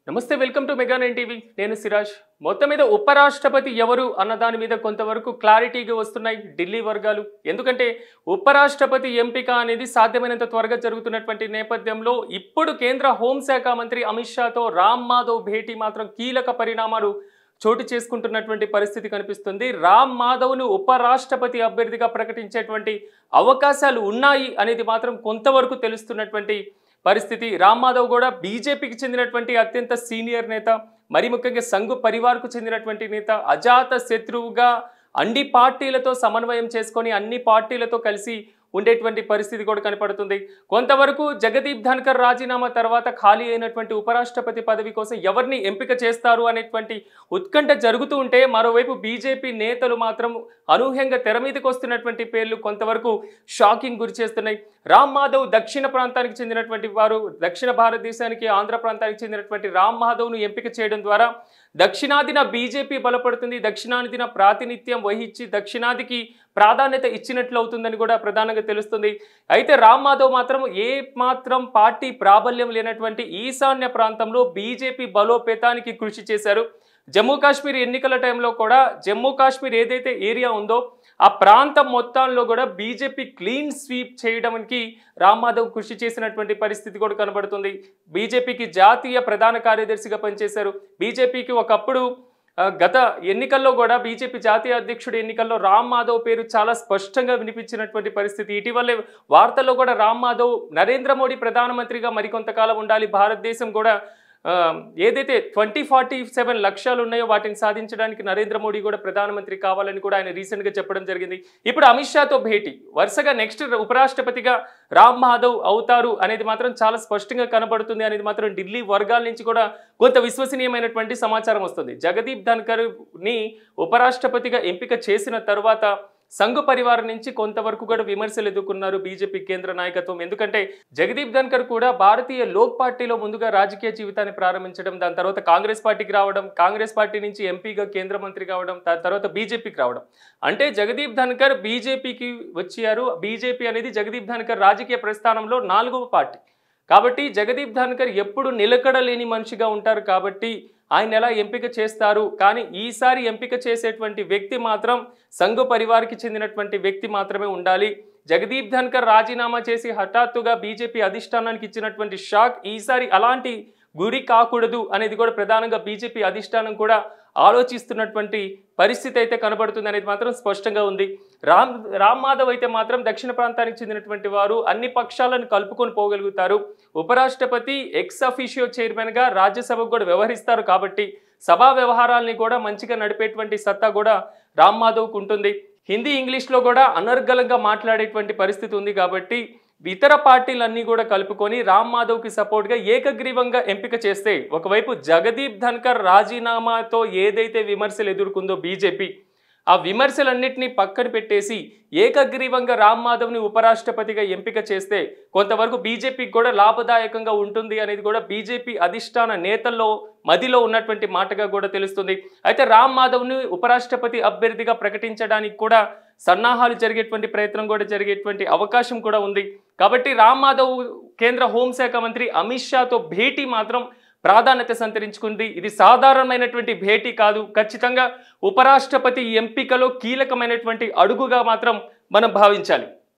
నమస్తే welcome to mega 9 TV నేను సిరాజ్ మొత్తం మీద ఉపరాష్ట్రపతి ఎవరు అన్న దాని మీద కొంతవరకు క్లారిటీగా వస్తున్నాయి ఢిల్లీ వర్గాలు ఎందుకంటే ఉపరాష్ట్రపతి ఎంపిక అనేది సాధ్యమైనంత త్వరగా జరుగుతున్నటువంటి నేపథ్యంలో ఇప్పుడు కేంద్ర హోంశాఖ మంత్రి అమిత్ షాతో రామ్ మాధవ్ భేటీ మాత్రం కీలక పరిణామాలు చోటు చేసుకుంటున్నటువంటి పరిస్థితి కనిపిస్తుంది రామ్ మాధవ్ను ఉపరాష్ట్రపతి అభ్యర్థిగా ప్రకటించేటువంటి అవకాశాలు ఉన్నాయి అనేది మాత్రం కొంతవరకు తెలుస్తున్నటువంటి పరిస్థితి రామ్ మాధవ్ కూడా బీజేపీకి చెందినటువంటి అత్యంత సీనియర్ నేత మరి ముఖ్యంగా సంఘ్ పరివార్కు చెందినటువంటి నేత అజాత శత్రువుగా అన్ని పార్టీలతో సమన్వయం చేసుకొని అన్ని పార్టీలతో కలిసి ఉండేటువంటి పరిస్థితి కూడా కనపడుతుంది కొంతవరకు జగదీప్ ధన్కర్ రాజీనామా తర్వాత ఖాళీ అయినటువంటి ఉపరాష్ట్రపతి పదవి కోసం ఎవరిని ఎంపిక చేస్తారు అనేటువంటి ఉత్కంఠ జరుగుతూ ఉంటే మరోవైపు బీజేపీ నేతలు మాత్రం అనూహ్యంగా తెర మీదకి వస్తున్నటువంటి పేర్లు కొంతవరకు షాకింగ్ గురి చేస్తున్నాయి రామ్ మాధవ్ దక్షిణ ప్రాంతానికి చెందినటువంటి వారు దక్షిణ భారతదేశానికి ఆంధ్ర ప్రాంతానికి చెందినటువంటి రామ్ మాధవ్ను ఎంపిక చేయడం ద్వారా దక్షిణాదిన బీజేపీ బలపడుతుంది దక్షిణాదిన ప్రాతినిధ్యం వహించి దక్షిణాదికి ప్రాధాన్యత ఇచ్చినట్లు అవుతుందని కూడా ప్రధానంగా తెలుస్తుంది అయితే రామ్ మాధవ్ మాత్రం ఏ మాత్రం పార్టీ ప్రాబల్యం లేనటువంటి ఈశాన్య ప్రాంతంలో బీజేపీ బలోపేతానికి కృషి చేశారు జమ్మూ కాశ్మీర్ ఎన్నికల టైంలో కూడా జమ్మూ కాశ్మీర్ ఏదైతే ఏరియా ఉందో ఆ ప్రాంతం మొత్తంలో కూడా బీజేపీ క్లీన్ స్వీప్ చేయడానికి రామ్ మాధవ్ కృషి చేసినటువంటి పరిస్థితి కూడా కనబడుతుంది బీజేపీకి జాతీయ ప్రధాన కార్యదర్శిగా పనిచేశారు బీజేపీకి ఒకప్పుడు గత ఎన్నికల్లో కూడా బీజేపీ జాతీయ అధ్యక్షుడి ఎన్నికల్లో రామ్ మాధవ్ పేరు చాలా స్పష్టంగా వినిపించినటువంటి పరిస్థితి ఇటీవలే వార్తల్లో కూడా రామ్ మాధవ్ నరేంద్ర మోడీ ప్రధానమంత్రిగా మరికొంతకాలం ఉండాలి భారతదేశం కూడా ఏదైతే 2047 లక్ష్యాలు ఉన్నాయో వాటిని సాధించడానికి నరేంద్ర మోడీ కూడా ప్రధానమంత్రి కావాలని కూడా ఆయన రీసెంట్గా చెప్పడం జరిగింది ఇప్పుడు అమిత్ షాతో భేటీ వరుసగా నెక్స్ట్ ఉపరాష్ట్రపతిగా రామ్ మాధవ్ అవుతారు అనేది మాత్రం చాలా స్పష్టంగా కనబడుతుంది అనేది మాత్రం ఢిల్లీ వర్గాల నుంచి కూడా కొంత విశ్వసనీయమైనటువంటి సమాచారం వస్తుంది జగదీప్ ధన్కర్ని ఉపరాష్ట్రపతిగా ఎంపిక చేసిన తర్వాత సంఘ్ పరివార్ నుంచి కొంతవరకు కూడా విమర్శలు ఎదుర్కొన్నారు బీజేపీ కేంద్ర నాయకత్వం ఎందుకంటే జగదీప్ ధన్కర్ కూడా భారతీయ లోక్ పార్టీలో ముందుగా రాజకీయ జీవితాన్ని ప్రారంభించడం దాని తర్వాత కాంగ్రెస్ పార్టీకి రావడం కాంగ్రెస్ పార్టీ నుంచి ఎంపీగా కేంద్ర మంత్రి కావడం దాని తర్వాత బీజేపీకి రావడం అంటే జగదీప్ ధన్కర్ బీజేపీకి వచ్చారు బీజేపీ అనేది జగదీప్ ధన్కర్ రాజకీయ ప్రస్థానంలో 4వ పార్టీ కాబట్టి జగదీప్ ధన్కర్ ఎప్పుడు నిలకడలేని మనిషిగా ఉంటారు కాబట్టి ఆయన ఎలా ఎంపిక చేస్తారు కానీ ఈసారి ఎంపిక చేసేటువంటి వ్యక్తి మాత్రం సంఘ్ పరివార్కి చెందినటువంటి వ్యక్తి మాత్రమే ఉండాలి జగదీప్ ధన్కర్ రాజీనామా చేసి హఠాత్తుగా బీజేపీ అధిష్టానానికి ఇచ్చినటువంటి షాక్ ఈసారి అలాంటి గురి కాకూడదు అనేది కూడా ప్రధానంగా బీజేపీ అధిష్టానం కూడా ఆలోచిస్తున్నటువంటి పరిస్థితి అయితే కనబడుతుంది అనేది మాత్రం స్పష్టంగా ఉంది రామ్ మాధవ్ అయితే మాత్రం దక్షిణ ప్రాంతానికి చెందినటువంటి వారు అన్ని పక్షాలను కలుపుకొని పోగలుగుతారు ఉపరాష్ట్రపతి ఎక్స్ అఫీషియో చైర్మన్గా రాజ్యసభకు కూడా వ్యవహరిస్తారు కాబట్టి సభా వ్యవహారాలని కూడా మంచిగా నడిపేటువంటి సత్తా కూడా రామ్ మాధవ్కు ఉంటుంది హిందీ ఇంగ్లీష్లో కూడా అనర్గళంగా మాట్లాడేటువంటి పరిస్థితి ఉంది కాబట్టి ఇతర పార్టీలన్నీ కూడా కలుపుకొని రామ్ మాధవ్కి సపోర్ట్గా ఏకగ్రీవంగా ఎంపిక చేస్తే ఒకవైపు జగదీప్ ధన్కర్ రాజీనామాతో ఏదైతే విమర్శలు ఎదుర్కొందో బీజేపీ ఆ విమర్శలన్నింటినీ పక్కన పెట్టేసి ఏకగ్రీవంగా రామ్ మాధవ్ని ఉపరాష్ట్రపతిగా ఎంపిక చేస్తే కొంతవరకు బీజేపీకి కూడా లాభదాయకంగా ఉంటుంది అనేది కూడా బీజేపీ అధిష్టాన నేతల్లో మదిలో ఉన్నటువంటి మాటగా కూడా తెలుస్తుంది అయితే రామ్ మాధవ్ని ఉపరాష్ట్రపతి అభ్యర్థిగా ప్రకటించడానికి కూడా సన్నాహాలు జరిగేటువంటి ప్రయత్నం కూడా జరిగేటువంటి అవకాశం కూడా ఉంది కాబట్టి రామ్ మాధవ్ కేంద్ర హోంశాఖ మంత్రి అమిత్ షాతో భేటీ మాత్రం ప్రాధాన్యత సంతరించుకుంది ఇది సాధారణమైనటువంటి భేటీ కాదు ఖచ్చితంగా ఉపరాష్ట్రపతి ఎంపికలో కీలకమైనటువంటి అడుగుగా మాత్రం మనం భావించాలి